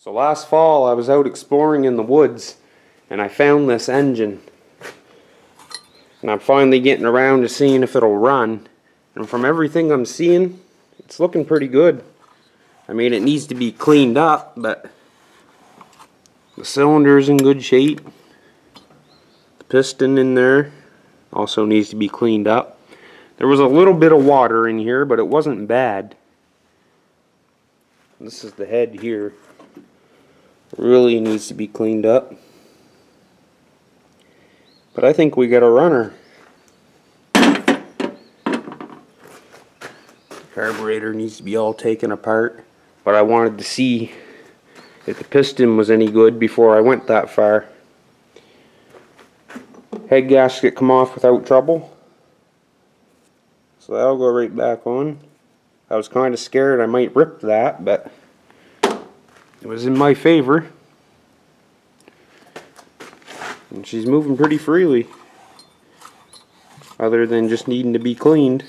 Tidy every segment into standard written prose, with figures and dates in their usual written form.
So last fall I was out exploring in the woods and I found this engine. And I'm finally getting around to seeing if it'll run. And from everything I'm seeing, it's looking pretty good. I mean, it needs to be cleaned up, but the cylinder's in good shape. The piston in there also needs to be cleaned up. There was a little bit of water in here, but it wasn't bad. This is the head here. Really needs to be cleaned up. But I think we got a runner. Carburetor needs to be all taken apart, but I wanted to see if the piston was any good before I went that far. Head gasket come off without trouble, so that'll go right back on. I was kind of scared I might rip that, but it was in my favor. And she's moving pretty freely, other than just needing to be cleaned.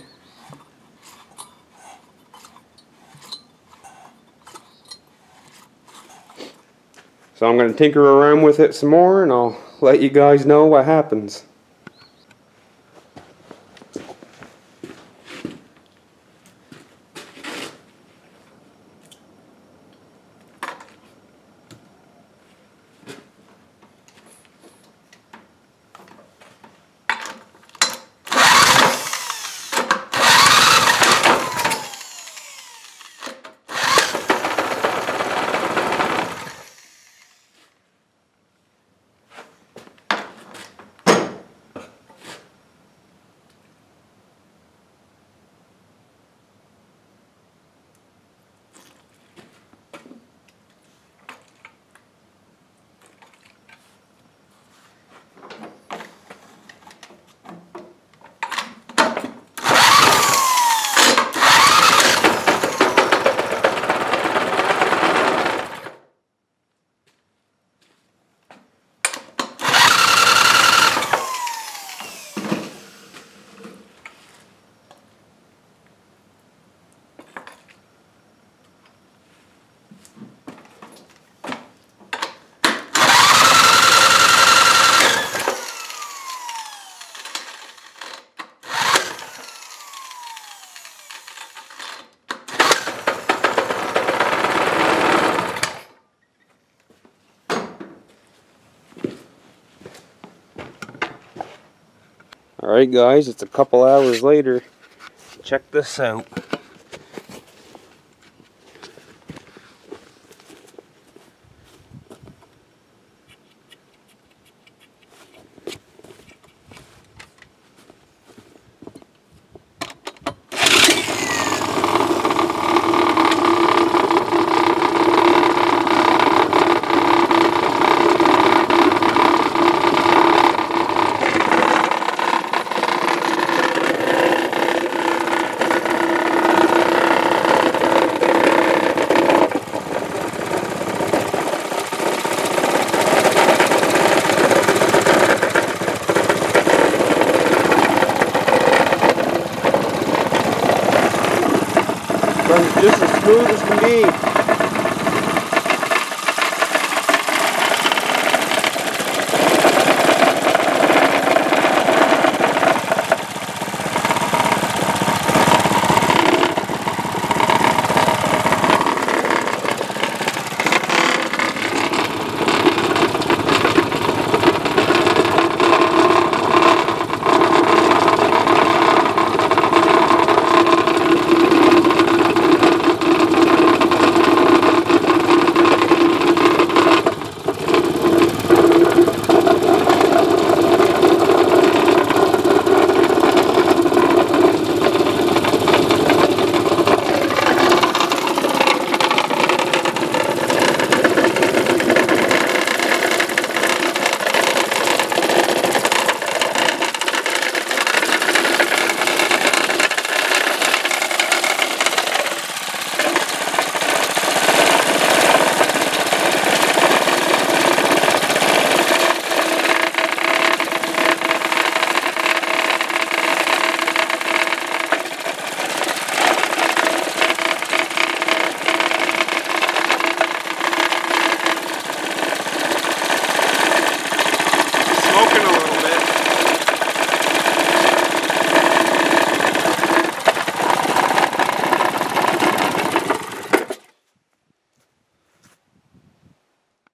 So I'm going to tinker around with it some more and I'll let you guys know what happens. Alright guys, it's a couple hours later. Check this out. Runs just as smooth as can be.